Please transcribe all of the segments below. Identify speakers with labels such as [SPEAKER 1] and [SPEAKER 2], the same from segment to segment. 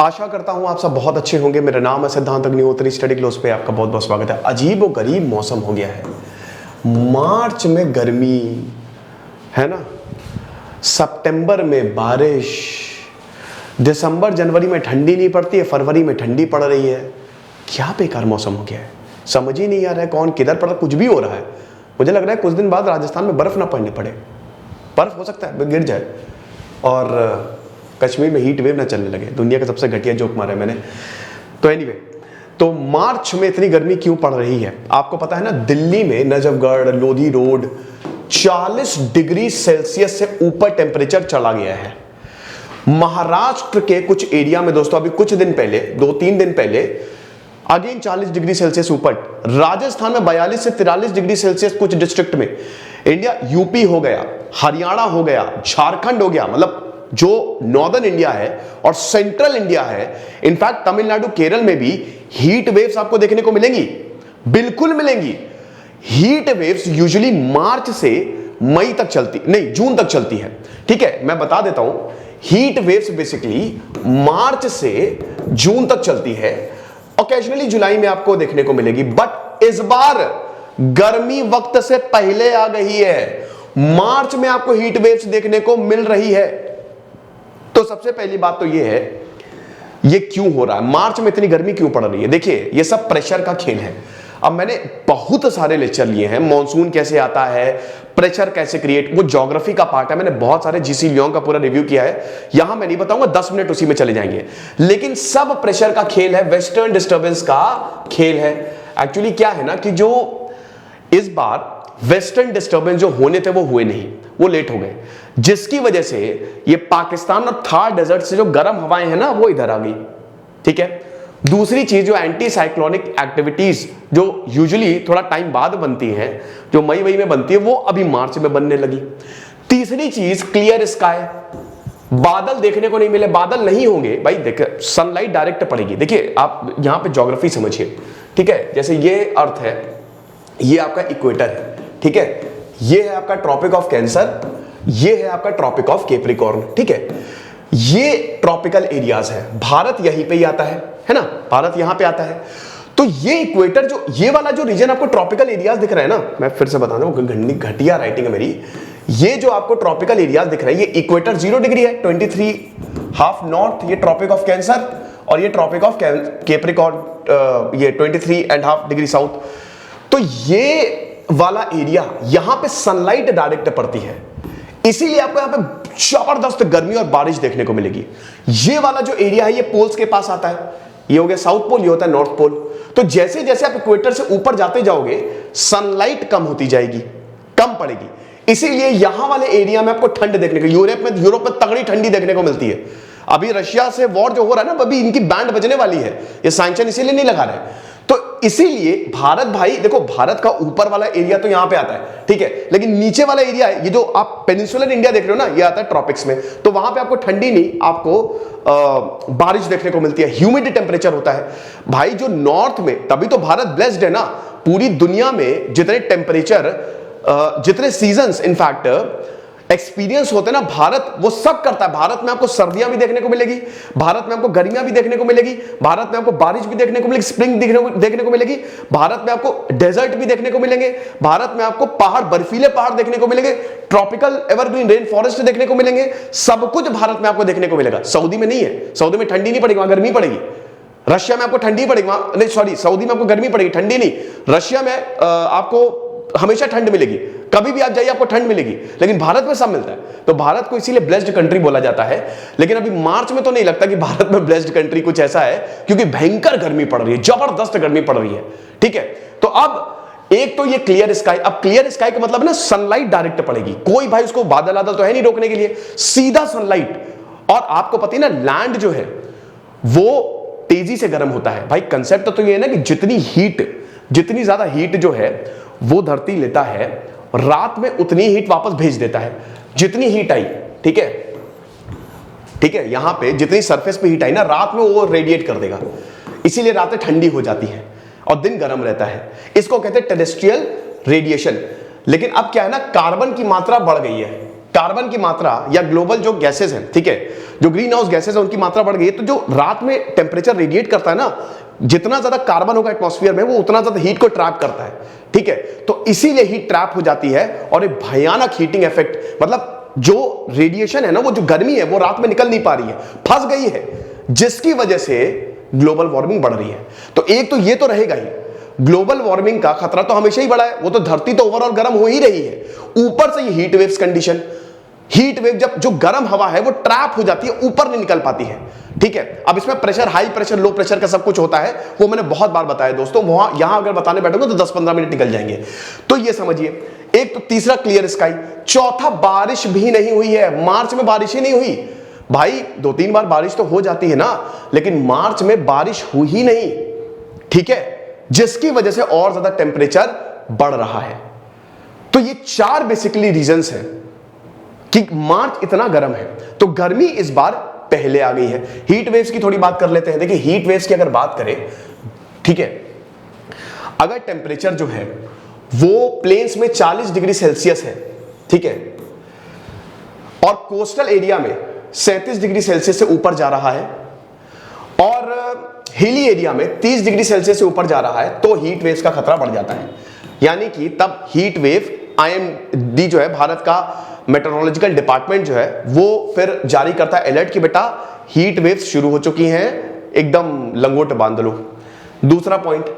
[SPEAKER 1] आशा करता हूं आप सब बहुत अच्छे होंगे। मेरा नाम है सिद्धांत अग्निहोत्री, स्टडी क्लोज पे आपका बहुत बहुत स्वागत है। अजीब और गरीब मौसम हो गया है। मार्च में गर्मी है ना, सितंबर में बारिश, दिसंबर जनवरी में ठंडी नहीं पड़ती है, फरवरी में ठंडी पड़ रही है। क्या बेकार मौसम हो गया है, समझ ही नहीं आ रहा है कौन किधर पड़ रहा, कुछ भी हो रहा है। मुझे लग रहा है कुछ दिन बाद राजस्थान में बर्फ ना पड़ने पड़े, बर्फ हो सकता है गिर जाए और कश्मीर में हीट वेव ना चलने लगे। दुनिया का सबसे घटिया जोक मारा है मैंने। तो एनीवे, तो मार्च में इतनी गर्मी क्यों पड़ रही है आपको पता है ना। दिल्ली में Najafgarh, Lodhi road 40 degree Celsius से ऊपर टेम्परेचर चला गया है। महाराष्ट्र के कुछ एरिया में दोस्तों अभी कुछ दिन पहले, 2-3 दिन पहले अगेन 40 डिग्री सेल्सियस ऊपर। राजस्थान में 42 से 43 डिग्री सेल्सियस कुछ डिस्ट्रिक्ट में। इंडिया यूपी हो गया, हरियाणा हो गया, झारखंड हो गया, मतलब जो नॉर्दर्न इंडिया है और सेंट्रल इंडिया है, इनफैक्ट तमिलनाडु, केरल में भी हीट वेव्स आपको देखने को मिलेंगी, बिल्कुल मिलेंगी। हीट वेव्स यूजुअली मार्च से मई तक चलती, नहीं जून तक चलती है। ठीक है, मैं बता देता हूं, हीट वेव्स बेसिकली मार्च से जून तक चलती है। ओकेजनली जुलाई में आपको देखने को मिलेगी, बट इस बार गर्मी वक्त से पहले आ गई है। मार्च में आपको हीट वेव्स देखने को मिल रही है। तो सबसे पहली बात तो ये है, ये क्यों हो रहा है, मार्च में इतनी गर्मी क्यों पड़ रही है। देखिए, ये सब प्रेशर का खेल है। अब मैंने बहुत सारे लेक्चर लिए हैं, मॉनसून कैसे आता है, प्रेशर कैसे क्रिएट, वो ज्योग्राफी का पार्ट है। मैंने बहुत सारे जीसी लियोंग का पूरा रिव्यू किया है, यहां मैं नहीं बताऊंगा, 10 मिनट उसी में चले जाएंगे। लेकिन सब प्रेशर का खेल है, वेस्टर्न डिस्टर्बेंस का खेल है। एक्चुअली क्या है ना कि जो इस बार वेस्टर्न डिस्टर्बेंस जो होने थे वो हुए नहीं, वो लेट हो गए, जिसकी वजह से ये पाकिस्तान और थार डेजर्ट से जो गर्म हवाएं हैं ना वो इधर आ गई। ठीक है, दूसरी चीज जो एंटी साइक्लोनिक एक्टिविटीज जो यूजुअली थोड़ा टाइम बाद बनती हैं, जो मई में बनती है, वो अभी मार्च में बनने लगी। तीसरी चीज क्लियर स्काई, बादल देखने को नहीं मिले, बादल नहीं होंगे भाई, देखिए सनलाइट डायरेक्ट पड़ेगी। देखिए आप यहां पे ज्योग्राफी समझिए। ठीक है, जैसे ये अर्थ है, ये आपका इक्वेटर है, ठीक है, ये है आपका ट्रॉपिक ऑफ कैंसर, ये है आपका ट्रॉपिक ऑफ कैप्रिकॉर्न। ठीक है, ये ट्रॉपिकल एरियाज है, भारत यहीं पे ही आता है ना, भारत यहां पे आता है। तो ये इक्वेटर, जो ये वाला जो रीजन आपको ट्रॉपिकल एरियाज दिख रहा है ना, मैं फिर से बता दूं, घटिया राइटिंग है मेरी। ये जो आपको ट्रॉपिकल एरियाज दिख रहा है, ये इक्वेटर 0 डिग्री है, 23½ नॉर्थ, ये ट्रॉपिक ऑफ कैंसर, और ये ट्रॉपिक ऑफ कैप्रिकॉर्न, ये 23½ डिग्री साउथ। तो ये वाला एरिया, यहां पे सनलाइट डायरेक्ट पड़ती है, इसीलिए आपको यहां पे जबरदस्त गर्मी और बारिश देखने को मिलेगी। ये वाला जो एरिया है ये पोल्स के पास आता है, ये हो गया साउथ पोल, ये होता है नॉर्थ पोल। तो जैसे जैसे आप इक्वेटर से ऊपर जाते जाओगे, सनलाइट कम होती जाएगी, कम पड़ेगी, इसीलिए यहां वाले एरिया में आपको ठंड देखने को, यूरोप में तगड़ी ठंडी देखने को मिलती है। अभी रशिया से वॉर जो हो रहा है ना, अभी इनकी बैंड बजने वाली है, ये सैंक्शन इसीलिए नहीं लगा रहे। तो इसीलिए भारत, भाई देखो, भारत का ऊपर वाला एरिया तो यहां पे आता है, ठीक है, लेकिन नीचे वाला एरिया है, ये जो आप पेनिनसुलर इंडिया देख रहे हो ना, ये आता है ट्रॉपिक्स में। तो वहां पे आपको ठंडी नहीं, आपको बारिश देखने को मिलती है, ह्यूमिड टेम्परेचर होता है भाई जो नॉर्थ में। तभी तो भारत ब्लेस्ड है ना, पूरी दुनिया में जितने टेम्परेचर, जितने सीजन्स इनफैक्ट एक्सपीरियंस होते हैं ना, भारत वो सब करता है। भारत में आपको सर्दियां भी देखने को मिलेगी, भारत में आपको गर्मियां भी देखने को मिलेगी, भारत में आपको बारिश भी देखने को मिलेगी, स्प्रिंग देखने को मिलेगी, भारत में आपको डेजर्ट भी देखने को मिलेंगे, भारत में आपको पहाड़, बर्फीले पहाड़ देखने को मिलेंगे, ट्रॉपिकल एवरग्रीन रेन फॉरेस्ट देखने को मिलेंगे, सब कुछ भारत में आपको देखने को मिलेगा। सऊदी में नहीं है, सऊदी में ठंडी नहीं पड़ेगी, वहां गर्मी पड़ेगी। रशिया में आपको ठंडी पड़ेगी, वहां नहीं, सॉरी, सऊदी में आपको गर्मी पड़ेगी, ठंडी नहीं। रशिया में आपको हमेशा ठंड मिलेगी, कभी भी आप जाइए आपको ठंड मिलेगी, लेकिन भारत में सब मिलता है। तो भारत को इसीलिए ब्लेस्ड कंट्री बोला जाता है। लेकिन अभी मार्च में तो नहीं लगता कि भारत में ब्लेस्ड कंट्री कुछ ऐसा है, क्योंकि भयंकर गर्मी पड़ रही है, जबरदस्त गर्मी पड़ रही है। ठीक है, तो अब एक तो ये क्लियर स्काई, अब क्लियर स्काई का मतलब ना सनलाइट डायरेक्ट पड़ेगी, कोई भाई उसको बादल आदल तो है नहीं रोकने के लिए, सीधा सनलाइट। और आपको पता है ना, लैंड जो है वो तेजी से गर्म होता है। भाई कंसेप्ट तो ये है ना कि जितनी ज्यादा हीट जो है वो धरती लेता है, रात में उतनी हीट वापस भेज देता है, जितनी हीट आई। ठीक है, ठीक है, यहां पे जितनी सरफेस पे हीट आई ना, रात में वो रेडिएट कर देगा, इसीलिए रातें ठंडी हो जाती है और दिन गर्म रहता है। इसको कहते हैं टेरेस्ट्रियल रेडिएशन। लेकिन अब क्या है ना, कार्बन की मात्रा बढ़ गई है, कार्बन की मात्रा या ग्लोबल जो गैसेस हैं, ठीक है, जो ग्रीन हाउस गैसेस हैं उनकी मात्रा बढ़ गई है, तो जो रात में टेम्परेचर रेडिएट करता है ना, जितना ज्यादा कार्बन होगा एटमॉस्फेयर में वो उतना ज्यादा हीट को ट्रैप करता है, ठीक है। तो इसीलिए हीट ट्रैप हो जाती है और एक भयानक हीटिंग इफेक्ट, मतलब जो रेडिएशन है ना, वो जो गर्मी है वो रात में निकल नहीं पा रही है, फंस गई है, जिसकी वजह से ग्लोबल वार्मिंग बढ़ रही है। तो एक तो ये तो रहेगा ही, ग्लोबल वार्मिंग का खतरा तो हमेशा ही बड़ा है, वो तो धरती तो ओवरऑल गर्म हो ही रही है, ऊपर से ये heat waves condition, heat wave जब जो गर्म हवा है वो ट्रैप हो जाती है, ऊपर नहीं निकल पाती है, ठीक है। अब इसमें pressure, high pressure, low pressure का सब कुछ होता है, वो मैंने बहुत बार बताया दोस्तों, वहां यहां अगर बताने बैठोगे तो 10-15 मिनट निकल जाएंगे। तो ये समझिए, एक तो तीसरा क्लियर स्काई, चौथा बारिश भी नहीं हुई है, मार्च में बारिश ही नहीं हुई भाई। 2-3 बार बारिश तो हो जाती है ना, लेकिन मार्च में बारिश हुई ही नहीं, ठीक है, जिसकी वजह से और ज्यादा टेम्परेचर बढ़ रहा है। तो ये 4 बेसिकली रीजंस हैं कि मार्च इतना गर्म है। तो गर्मी इस बार पहले आ गई है। हीट वेव्स की थोड़ी बात कर लेते हैं। देखिए हीट वेव्स की अगर बात करें, ठीक है, अगर टेम्परेचर जो है वो प्लेन्स में 40 डिग्री सेल्सियस है, ठीक है, और कोस्टल एरिया में 37 डिग्री सेल्सियस से ऊपर जा रहा है, और हिली एरिया में 30 डिग्री सेल्सियस से ऊपर जा रहा है, तो हीट वेव्स का खतरा बढ़ जाता है। यानी कि तब हीट वेव, IMD जो है, भारत का मेट्रोलॉजिकल डिपार्टमेंट जो है, वो फिर जारी करता है अलर्ट कि बेटा हीट वेव्स शुरू हो चुकी हैं, एकदम लंगोट बांध लो। दूसरा point,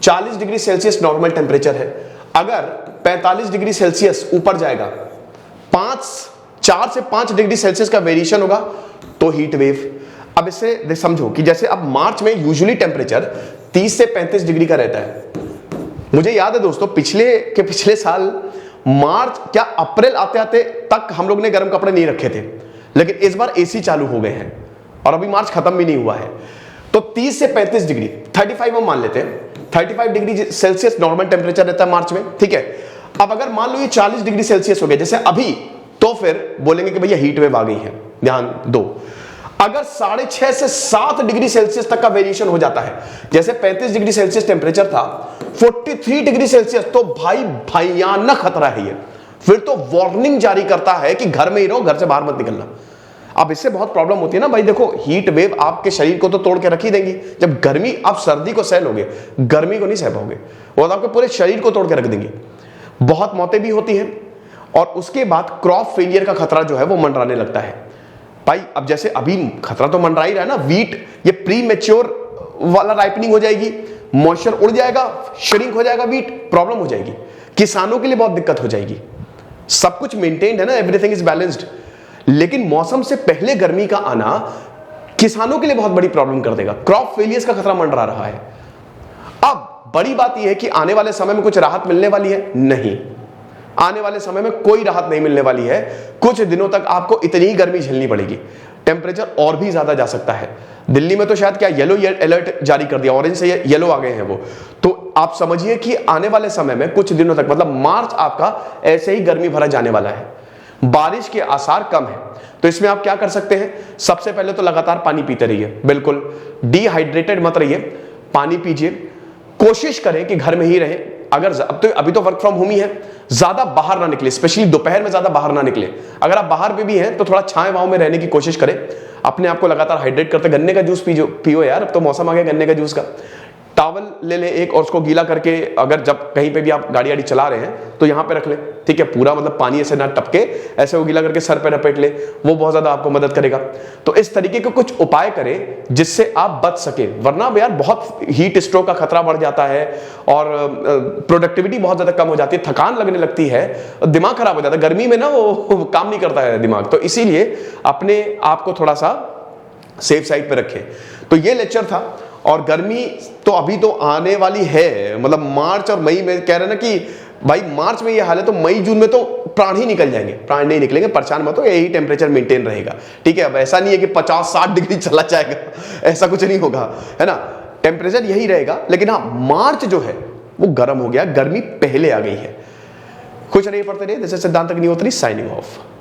[SPEAKER 1] 40 degree Celsius normal temperature है, अगर 45 डिग्री सेल्सियस ऊपर जाएगा, 4 से 5 डिग्री सेल्सियस का वेरिएशन होगा, तो हीट वेव। अब इससे समझो कि जैसे अब मार्च में यूजुअली टेम्परेचर 30 से 35 डिग्री का रहता है। मुझे याद है दोस्तों, पिछले साल मार्च, क्या अप्रैल आते आते तक हम लोग ने गर्म कपड़े नहीं रखे थे, लेकिन इस बार AC चालू हो गए हैं और अभी मार्च खत्म भी नहीं हुआ है। तो 30 से 35 डिग्री, 35 हम मान लेते हैं, 35 डिग्री सेल्सियस नॉर्मल टेम्परेचर रहता है मार्च में, ठीक है। अब अगर मान लो ये 40 डिग्री सेल्सियस हो गया जैसे अभी, तो फिर बोलेंगे कि भैया हीट वेव आ गई है। ध्यान दो, अगर 6.5 से 7 डिग्री सेल्सियस तक का वेरिएशन हो जाता है, जैसे 35 डिग्री सेल्सियस टेम्परेचर था, 43 डिग्री सेल्सियस, तो भाई भयानक खतरा है ये। फिर तो वार्निंग जारी करता है कि घर में ही रहो, घर से बाहर मत निकलना। अब इससे बहुत प्रॉब्लम होती है ना भाई। देखो हीट वेव आपके शरीर को तो तोड़ के रख ही देंगी। जब गर्मी, आप सर्दी को सह लोगे, गर्मी को नहीं सह पाओगे, वो आपके पूरे शरीर को तोड़ के रख देंगी। बहुत मौतें भी होती हैं, और उसके बाद क्रॉप फेलियर का खतरा जो है वो मंडराने लगता है भाई। अब जैसे अभी खतरा तो मंडरा ही रहा है ना, वीट ये प्री मैच्योर वाला राइपनिंग हो जाएगी, मॉइस्चर उड़ जाएगा, श्रिंक हो जाएगा वीट, प्रॉब्लम हो जाएगी, किसानों के लिए बहुत दिक्कत हो जाएगी। सब कुछ मेंटेन्ड है ना, एवरीथिंग इज बैलेंस्ड, लेकिन मौसम से पहले गर्मी का आना किसानों के लिए बहुत बड़ी प्रॉब्लम कर देगा। क्रॉप फेलियर्स का खतरा मंडरा रहा है। अब बड़ी बात यह है कि आने वाले समय में कुछ राहत मिलने वाली है? नहीं, आने वाले समय में कोई राहत नहीं मिलने वाली है। कुछ दिनों तक आपको इतनी ही गर्मी झेलनी पड़ेगी, टेम्परेचर और भी ज्यादा जा सकता है। दिल्ली में तो शायद क्या येलो अलर्ट जारी कर दिया, ऑरेंज से येलो आ गए हैं वो। तो आप समझिए कि आने वाले समय में कुछ दिनों तक, मतलब मार्च आपका ऐसे ही गर्मी भरा जाने वाला है। बारिश के आसार कम है, तो इसमें आप क्या कर सकते हैं? सबसे पहले तो लगातार पानी पीते रहिए, बिल्कुल डिहाइड्रेटेड मत रहिए, पानी पीजिए, कोशिश करें कि घर में ही रहें। अगर अभी तो वर्क फ्रॉम होम ही है, ज्यादा बाहर ना निकले, स्पेशली दोपहर में ज्यादा बाहर ना निकले। अगर आप बाहर पे भी हैं तो थोड़ा छाए वाव में रहने की कोशिश करें, अपने आप को लगातार हाइड्रेट करते। गन्ने का जूस पियो यार, अब तो मौसम आ गया गन्ने का जूस का। टॉवल ले ले एक और उसको गीला करके, अगर जब कहीं पे भी आप गाड़ी वाड़ी चला रहे हैं तो यहाँ पे रख ले, ठीक है, पूरा मतलब पानी ऐसे ना टपके, ऐसे वो गीला करके सर पे लपेट ले, वो बहुत ज्यादा आपको मदद करेगा। तो इस तरीके के कुछ उपाय करें जिससे आप बच सके, वरना यार बहुत हीट स्ट्रोक का खतरा बढ़ जाता है और प्रोडक्टिविटी बहुत ज्यादा कम हो जाती है, थकान लगने लगती है, दिमाग खराब हो जाता है। गर्मी में ना वो काम नहीं करता है दिमाग, तो इसीलिए अपने आप को थोड़ा सा सेफ साइड पे रखें। तो ये लेक्चर था। और गर्मी तो अभी तो आने वाली है, मतलब मार्च और मई में कह रहे हैं ना कि भाई मार्च में ये हाल है तो मई जून में तो प्राण ही निकल जाएंगे। प्राण नहीं निकलेंगे, परेशान मत हो, यही टेम्परेचर मेंटेन रहेगा, ठीक है। अब ऐसा नहीं है कि 50-60 डिग्री चला जाएगा, ऐसा कुछ नहीं होगा, है ना। टेम्परेचर यही रहेगा, लेकिन हाँ मार्च जो है वो गर्म हो गया, गर्मी पहले आ गई है। खुश रहिए, पढ़ते रहिए। दिस इज सिद्धांत अग्निहोत्री साइनिंग ऑफ।